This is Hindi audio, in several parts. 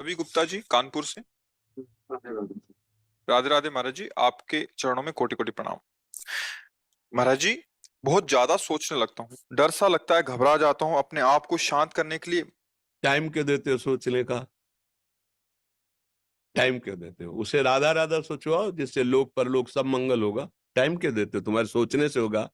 रवि गुप्ता जी कानपुर से। राधे राधे महाराज जी, आपके चरणों में कोटि कोटि प्रणाम। महाराज जी, बहुत ज्यादा सोचने लगता हूँ, डर सा लगता है, घबरा जाता हूँ। अपने आप को शांत करने के लिए टाइम क्यों देते हो सोचने का? टाइम क्यों देते हो? उसे राधा राधा सोचवाओ, जिससे लोक परलोक सब मंगल होगा। टाइम क्यों देते हो? तुम्हारे सोचने से होगा।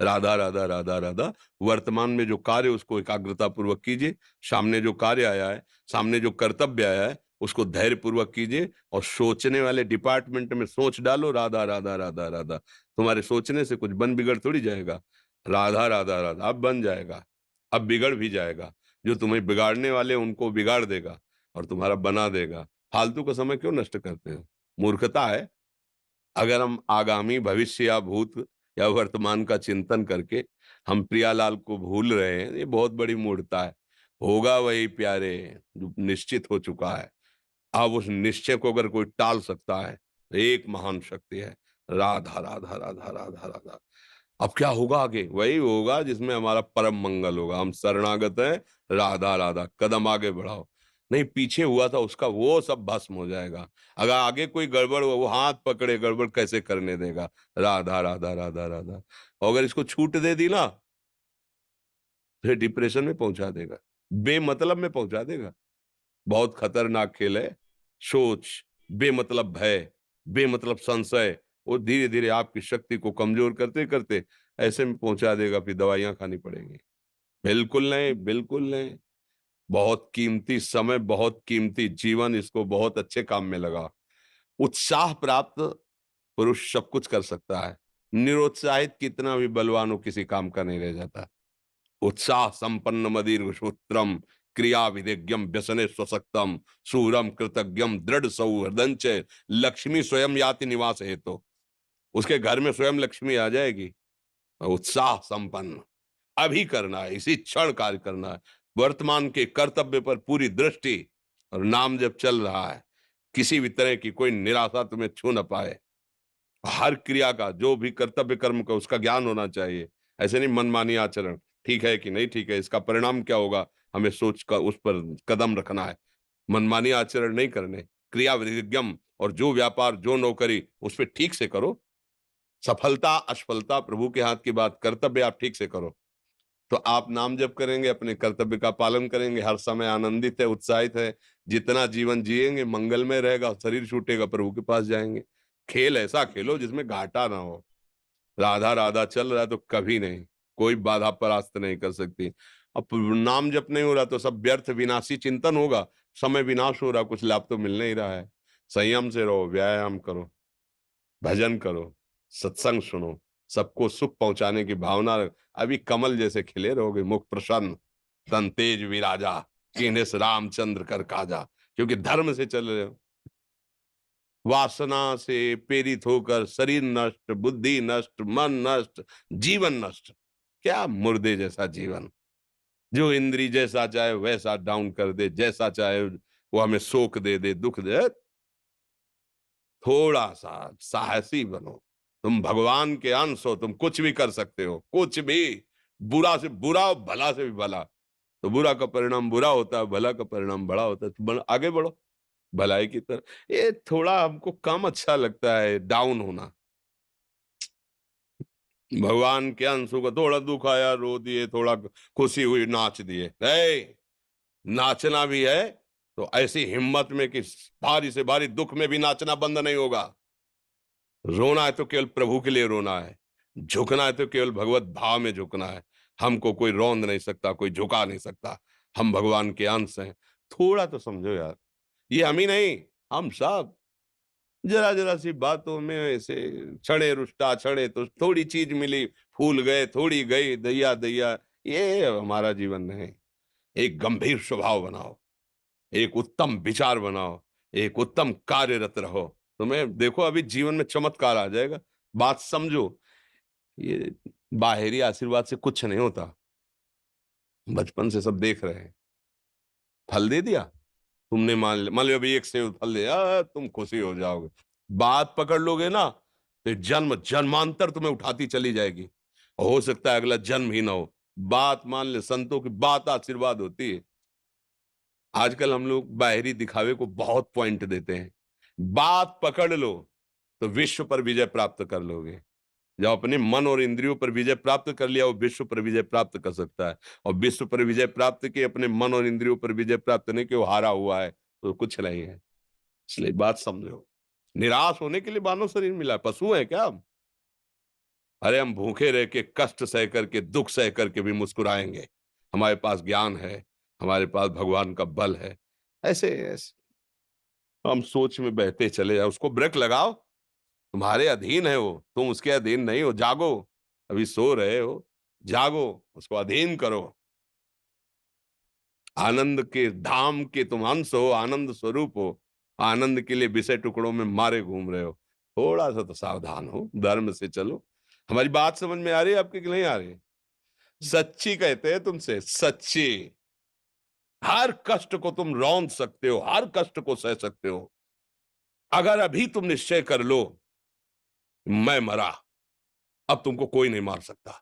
राधा राधा राधा राधा। वर्तमान में जो कार्य उसको एकाग्रता पूर्वक कीजिए। सामने जो कार्य आया है, सामने जो कर्तव्य आया है, उसको धैर्य पूर्वक कीजिए। और सोचने वाले डिपार्टमेंट में सोच डालो राधा राधा राधा राधा। तुम्हारे सोचने से कुछ बन बिगड़ थोड़ी जाएगा। राधा राधा राधा अब बन जाएगा, अब बिगड़ भी जाएगा। जो तुम्हें बिगाड़ने वाले उनको बिगाड़ देगा और तुम्हारा बना देगा। फालतू का समय क्यों नष्ट करते हो? मूर्खता है। अगर हम आगामी भविष्य या भूत या वर्तमान का चिंतन करके हम प्रियालाल को भूल रहे हैं, ये बहुत बड़ी मूर्खता है। होगा वही प्यारे जो निश्चित हो चुका है। अब उस निश्चय को अगर कोई टाल सकता है तो एक महान शक्ति है। राधा राधा राधा राधा राधा। अब क्या होगा आगे? वही होगा जिसमें हमारा परम मंगल होगा। हम शरणागत हैं, राधा राधा। कदम आगे बढ़ाओ। नहीं, पीछे हुआ था उसका वो सब भस्म हो जाएगा। अगर आगे कोई गड़बड़ हुआ, वो हाथ पकड़े गड़बड़ कैसे करने देगा? राधा राधा राधा राधा। और अगर इसको छूट दे दी ना, फिर डिप्रेशन में पहुंचा देगा, बेमतलब में पहुंचा देगा। बहुत खतरनाक खेल है। सोच, बेमतलब भय, बेमतलब संशय, वो धीरे धीरे आपकी शक्ति को कमजोर करते करते ऐसे में पहुंचा देगा, फिर दवाइयां खानी पड़ेंगी। बिल्कुल नहीं, बिल्कुल नहीं। बहुत कीमती समय, बहुत कीमती जीवन, इसको बहुत अच्छे काम में लगा। उत्साह प्राप्त पुरुष सब कुछ कर सकता है। निरुत्साहित कितना भी बलवान हो, किसी काम का नहीं रह जाता। उत्साह संपन्न मदीर्घ सूत्रम, क्रिया विधिज्ञम व्यसने स्वसक्तम, शूरम कृतज्ञम दृढ़ सौहृदंच, लक्ष्मी स्वयं याति निवास हेतु। उसके घर में स्वयं लक्ष्मी आ जाएगी। उत्साह संपन्न अभी करना है, इसी क्षण कार्य करना है। वर्तमान के कर्तव्य पर पूरी दृष्टि। और नाम जब चल रहा है, किसी भी तरह की कोई निराशा तुम्हें छू न पाए। हर क्रिया का, जो भी कर्तव्य कर्म का, उसका ज्ञान होना चाहिए। ऐसे नहीं मनमानी आचरण, ठीक है कि नहीं ठीक है, इसका परिणाम क्या होगा, हमें सोच का उस पर कदम रखना है। मनमानी आचरण नहीं करने। क्रिया विधिज्ञम, और जो व्यापार जो नौकरी उस पर ठीक से करो। सफलता असफलता प्रभु के हाथ की बात, कर्तव्य आप ठीक से करो तो आप नाम जप करेंगे, अपने कर्तव्य का पालन करेंगे, हर समय आनंदित है, उत्साहित है। जितना जीवन जिएंगे मंगलमय रहेगा। शरीर छूटेगा, प्रभु के पास जाएंगे। खेल ऐसा खेलो जिसमें घाटा ना हो। राधा राधा चल रहा है तो कभी नहीं, कोई बाधा परास्त नहीं कर सकती। अब नाम जप नहीं हो रहा तो सब व्यर्थ विनाशी चिंतन होगा। समय विनाश हो रहा, कुछ लाभ तो मिल नहीं रहा है। संयम से रहो, व्यायाम करो, भजन करो, सत्संग सुनो, सबको सुख पहुंचाने की भावना रख। अभी कमल जैसे खिले रहोगे, मुख प्रसन्न, तन तेज विराजा, कीन्हे रामचंद्र कर काजा। क्योंकि धर्म से चल रहे हो। वासना से प्रेरित होकर शरीर नष्ट, बुद्धि नष्ट, मन नष्ट, जीवन नष्ट। क्या मुर्दे जैसा जीवन, जो इंद्री जैसा चाहे वैसा डाउन कर दे, जैसा चाहे वो हमें शोक दे दे, दुख दे। थोड़ा सा साहसी बनो। तुम भगवान के अंश हो, तुम कुछ भी कर सकते हो, कुछ भी। बुरा से बुरा और भला से भी भला। तो बुरा का परिणाम बुरा होता है, भला का परिणाम बड़ा होता है। तो आगे बढ़ो भलाई की तरफ। ये थोड़ा हमको कम अच्छा लगता है डाउन होना। भगवान के अंश को थोड़ा दुख आया रो दिए, थोड़ा खुशी हुई नाच दिए। नाचना भी है तो ऐसी हिम्मत में कि भारी से भारी दुख में भी नाचना बंद नहीं होगा। रोना है तो केवल प्रभु के लिए रोना है। झुकना है तो केवल भगवत भाव में झुकना है। हमको कोई रौंद नहीं सकता, कोई झुका नहीं सकता। हम भगवान के अंश हैं। थोड़ा तो समझो यार। ये हम ही नहीं, हम सब जरा जरा सी बातों में ऐसे क्षणे रुष्टा क्षणे तो थोड़ी चीज मिली, फूल गए, थोड़ी गई, दैया दैया। ये हमारा जीवन नहीं। एक गंभीर स्वभाव बनाओ, एक उत्तम विचार बनाओ, एक उत्तम कार्यरत रहो। तुम्हें देखो अभी जीवन में चमत्कार आ जाएगा। बात समझो। ये बाहरी आशीर्वाद से कुछ नहीं होता। बचपन से सब देख रहे हैं। फल दे दिया, तुमने मान लो अभी एक सेब फल दिया, तुम खुशी हो जाओगे। बात पकड़ लोगे ना, तो जन्म जन्मांतर तुम्हें उठाती चली जाएगी। और हो सकता है अगला जन्म ही ना हो। बात मान ले, संतों की बात आशीर्वाद होती है। आजकल हम लोग बाहरी दिखावे को बहुत पॉइंट देते हैं। बात पकड़ लो तो विश्व पर विजय प्राप्त कर लोगे। जब अपने मन और इंद्रियों पर विजय प्राप्त कर लिया, वो विश्व पर विजय प्राप्त कर सकता है। और विश्व पर विजय प्राप्त की, अपने मन और इंद्रियों पर विजय प्राप्त नहीं कि वो हारा हुआ है, तो कुछ नहीं है। इसलिए बात समझो। निराश होने के लिए मानव शरीर मिला, पशु है क्या हम? अरे हम भूखे रह के, कष्ट सह करके, दुख सह करके भी मुस्कुराएंगे। हमारे पास ज्ञान है, हमारे पास भगवान का बल है। ऐसे हम सोच में बहते चले जाओ, उसको ब्रेक लगाओ। तुम्हारे अधीन है वो, तुम उसके अधीन नहीं हो। जागो, अभी सो रहे हो, जागो, उसको अधीन करो। आनंद के धाम के तुम अंश हो, आनंद स्वरूप हो। आनंद के लिए विषय टुकड़ों में मारे घूम रहे हो। थोड़ा सा तो सावधान हो, धर्म से चलो। हमारी बात समझ में आ रही है आपकी कि नहीं आ रही? सच्ची कहते हैं तुमसे, सच्ची। हर कष्ट को तुम रौंद सकते हो, हर कष्ट को सह सकते हो, अगर अभी तुम निश्चय कर लो मैं मरा, अब तुमको कोई नहीं मार सकता।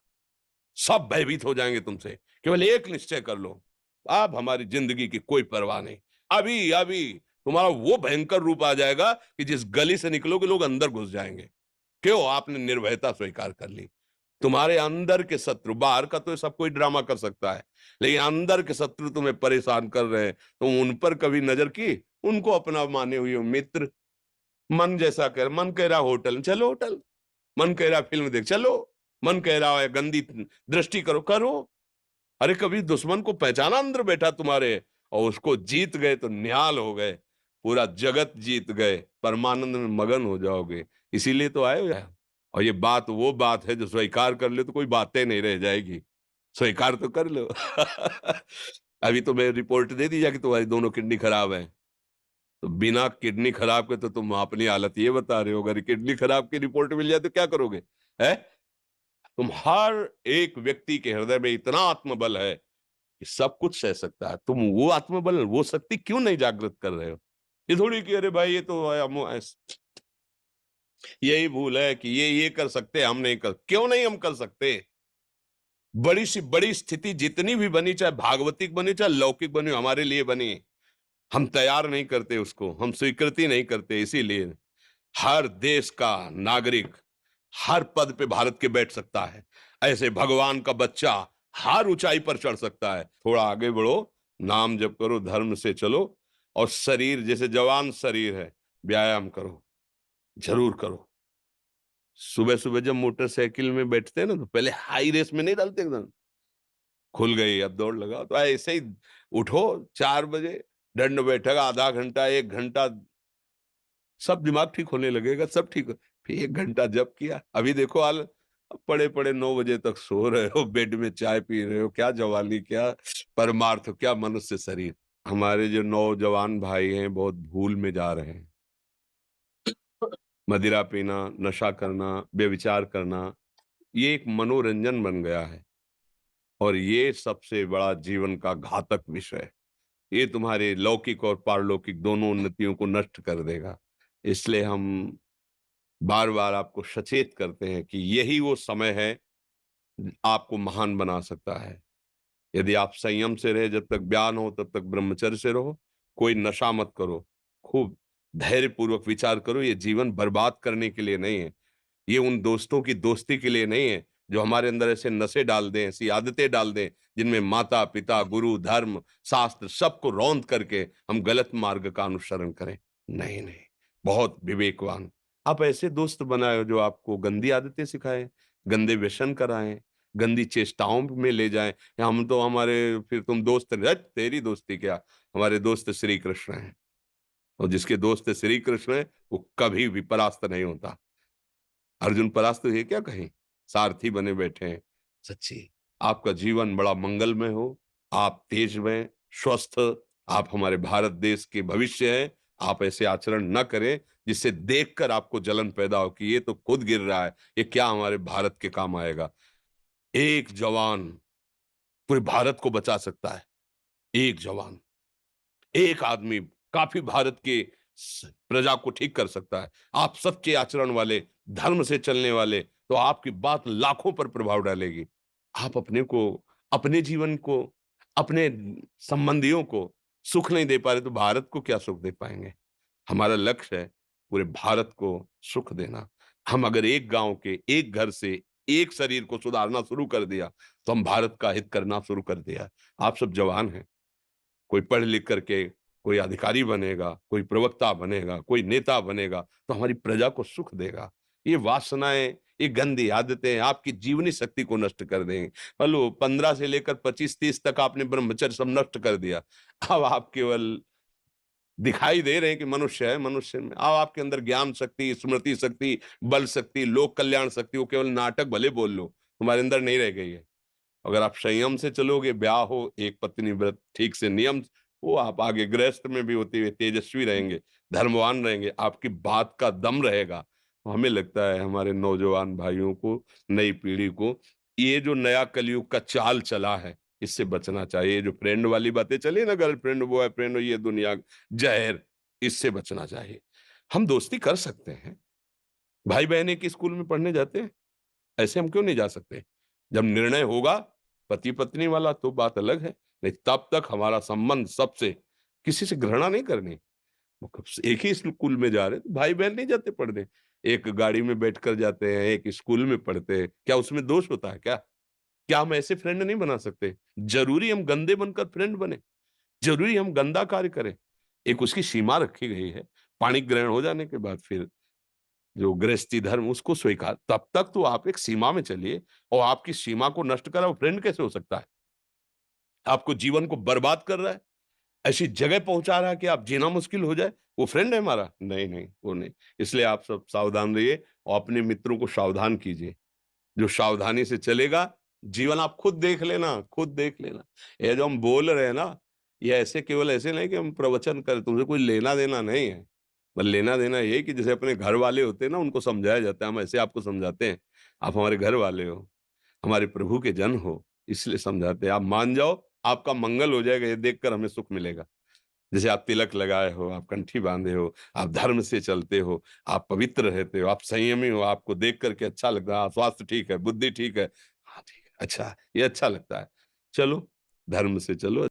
सब भयभीत हो जाएंगे तुमसे। केवल एक निश्चय कर लो, अब हमारी जिंदगी की कोई परवाह नहीं। अभी अभी तुम्हारा वो भयंकर रूप आ जाएगा कि जिस गली से निकलोगे लोग अंदर घुस जाएंगे। क्यों? आपने निर्भयता स्वीकार कर ली। तुम्हारे अंदर के शत्रु, बाहर का तो सब कोई ड्रामा कर सकता है, लेकिन अंदर के शत्रु तुम्हें परेशान कर रहे हैं, तुम उन पर कभी नजर की? उनको अपना माने हुए हो मित्र। मन जैसा कर, मन कह रहा होटल चलो होटल, मन कह रहा फिल्म देख चलो, मन कह रहा है गंदी दृष्टि करो करो। अरे कभी दुश्मन को पहचाना अंदर बैठा तुम्हारे, और उसको जीत गए तो निहाल हो गए, पूरा जगत जीत गए, परमानंद में मगन हो जाओगे। इसीलिए तो आए हो यार। और ये बात वो बात है जो स्वीकार कर ले तो कोई बातें नहीं रह जाएगी। स्वीकार तो कर लो। अभी तो मैं रिपोर्ट दे दी जाके तुम्हारी दोनों किडनी खराब है, तो बिना किडनी खराब के तो तुम अपनी हालत ये बता रहे हो, अगर किडनी खराब की रिपोर्ट मिल जाए तो क्या करोगे? है? तुम हर एक व्यक्ति के हृदय में इतना आत्मबल है कि सब कुछ सह सकता है। तुम वो आत्मबल, वो शक्ति क्यों नहीं जागृत कर रहे हो? ये थोड़ी कि अरे भाई ये तो यही भूल है कि ये कर सकते हैं, हम नहीं कर। क्यों नहीं हम कर सकते? बड़ी सी बड़ी स्थिति जितनी भी बनी, चाहे भागवतिक बनी चाहे लौकिक बनी, हमारे लिए बनी, हम तैयार नहीं करते उसको, हम स्वीकृति नहीं करते। इसीलिए हर देश का नागरिक हर पद पे भारत के बैठ सकता है। ऐसे भगवान का बच्चा हर ऊंचाई पर चढ़ सकता है। थोड़ा आगे बढ़ो, नाम जप करो, धर्म से चलो, और शरीर जैसे जवान शरीर है, व्यायाम करो, जरूर करो। सुबह सुबह जब मोटरसाइकिल में बैठते हैं ना, तो पहले हाई रेस में नहीं डालते एकदम, खुल गई अब दौड़ लगाओ, तो ऐसे ही उठो 4 बजे, दंड बैठक आधा घंटा 1 घंटा, सब दिमाग ठीक होने लगेगा, सब ठीक। फिर 1 घंटा जब किया, अभी देखो हाल, पड़े पड़े 9 बजे तक सो रहे हो, बेड में चाय पी रहे हो। क्या जवानी, क्या परमार्थ, क्या मनुष्य शरीर। हमारे जो नौजवान भाई हैं बहुत भूल में जा रहे हैं। मदिरा पीना, नशा करना, व्यभिचार करना, ये एक मनोरंजन बन गया है, और ये सबसे बड़ा जीवन का घातक विषय है। ये तुम्हारे लौकिक और पारलौकिक दोनों उन्नतियों को नष्ट कर देगा। इसलिए हम बार बार आपको सचेत करते हैं कि यही वो समय है आपको महान बना सकता है। यदि आप संयम से रहे, जब तक ज्ञान हो तब तक ब्रह्मचर्य से रहो, कोई नशा मत करो, खूब धैर्य पूर्वक विचार करो। ये जीवन बर्बाद करने के लिए नहीं है, ये उन दोस्तों की दोस्ती के लिए नहीं है जो हमारे अंदर ऐसे नशे डाल दें, ऐसी आदतें डाल दें जिनमें माता पिता गुरु धर्म शास्त्र सबको रौंद करके हम गलत मार्ग का अनुसरण करें। नहीं नहीं, बहुत विवेकवान। आप ऐसे दोस्त बनाए जो आपको गंदी आदतें सिखाएं, गंदे व्यसन कराएं, गंदी चेष्टाओं में ले जाएं। हम तो हमारे, फिर तुम दोस्त, तेरी दोस्ती क्या, हमारे दोस्त श्री कृष्ण हैं, और जिसके दोस्त श्री कृष्ण है वो कभी भी परास्त नहीं होता। अर्जुन परास्त हुए क्या कहीं? सारथी बने बैठे हैं। सच्ची आपका जीवन बड़ा मंगलमय हो, आप तेज में स्वस्थ, आप हमारे भारत देश के भविष्य हैं। आप ऐसे आचरण न करें जिससे देखकर आपको जलन पैदा हो कि ये तो खुद गिर रहा है, ये क्या हमारे भारत के काम आएगा। एक जवान पूरे भारत को बचा सकता है। एक जवान, एक आदमी काफी भारत के प्रजा को ठीक कर सकता है। आप सच्चे आचरण वाले, धर्म से चलने वाले, तो आपकी बात लाखों पर प्रभाव डालेगी। आप अपने को, अपने जीवन को, अपने संबंधियों को सुख नहीं दे पा रहे तो भारत को क्या सुख दे पाएंगे? हमारा लक्ष्य है पूरे भारत को सुख देना। हम अगर एक गांव के एक घर से एक शरीर को सुधारना शुरू कर दिया तो हम भारत का हित करना शुरू कर दिया। आप सब जवान हैं, कोई पढ़ लिख करके कोई अधिकारी बनेगा, कोई प्रवक्ता बनेगा, कोई नेता बनेगा तो हमारी प्रजा को सुख देगा। ये वासनाएं, ये गंदी आदतें आपकी जीवनी शक्ति को नष्ट कर देंगे। हेलो 15 से लेकर 25-30 तक आपने ब्रह्मचर्य सब नष्ट कर दिया। अब आप केवल दिखाई दे रहे हैं कि मनुष्य है, मनुष्य में अब आपके अंदर ज्ञान शक्ति, स्मृति शक्ति, बल शक्ति, लोक कल्याण शक्ति, वो केवल नाटक भले बोल लो, तुम्हारे अंदर नहीं रह गई है। अगर आप संयम से चलोगे, ब्याह हो, एक पत्नी व्रत ठीक से नियम, वो आप आगे गृहस्थ में भी होते हुए तेजस्वी रहेंगे, धर्मवान रहेंगे, आपकी बात का दम रहेगा। तो हमें लगता है हमारे नौजवान भाइयों को, नई पीढ़ी को, ये जो नया कलयुग का चाल चला है, इससे बचना चाहिए। ये जो फ्रेंड वाली बातें चली ना, गर्लफ्रेंड, बॉयफ्रेंड, ये दुनिया जहर, इससे बचना चाहिए। हम दोस्ती कर सकते हैं, भाई बहन एक ही स्कूल में पढ़ने जाते हैं, ऐसे हम क्यों नहीं जा सकते? जब निर्णय होगा पति पत्नी वाला तो बात अलग है, नहीं तब तक हमारा संबंध सबसे, किसी से घृणा नहीं करनी। वो एक ही स्कूल में जा रहे हैं तो भाई बहन नहीं जाते पढ़ने, एक गाड़ी में बैठकर जाते हैं, एक स्कूल में पढ़ते हैं, क्या उसमें दोष होता है क्या? क्या हम ऐसे फ्रेंड नहीं बना सकते? जरूरी हम गंदे बनकर फ्रेंड बने? जरूरी हम गंदा कार्य करें? एक उसकी सीमा रखी गई है। पाणी ग्रहण हो जाने के बाद फिर जो गृहस्थी धर्म उसको स्वीकार, तब तक तो आप एक सीमा में चलिए। और आपकी सीमा को नष्ट करा वो फ्रेंड कैसे हो सकता है? आपको जीवन को बर्बाद कर रहा है, ऐसी जगह पहुंचा रहा है कि आप जीना मुश्किल हो जाए, वो फ्रेंड है हमारा? नहीं नहीं, वो नहीं। इसलिए आप सब सावधान रहिए और अपने मित्रों को सावधान कीजिए। जो सावधानी से चलेगा, जीवन आप खुद देख लेना, खुद देख लेना। ये जो हम बोल रहे हैं ना, ये ऐसे केवल ऐसे नहीं कि हम प्रवचन करें, तुमसे कोई लेना देना नहीं है। पर लेना देना ये है कि जैसे अपने घर वाले होते हैं ना, उनको समझाया जाता है, हम ऐसे आपको समझाते हैं। आप हमारे घर वाले हो, हमारे प्रभु के जन हो, इसलिए समझाते हैं। आप मान जाओ, आपका मंगल हो जाएगा, ये देखकर हमें सुख मिलेगा। जैसे आप तिलक लगाए हो, आप कंठी बांधे हो, आप धर्म से चलते हो, आप पवित्र रहते हो, आप संयमी हो, आपको देख करके अच्छा लगता है, हाँ, स्वास्थ्य ठीक है, बुद्धि ठीक है, हाँ ठीक है, अच्छा, ये अच्छा लगता है। चलो, धर्म से चलो।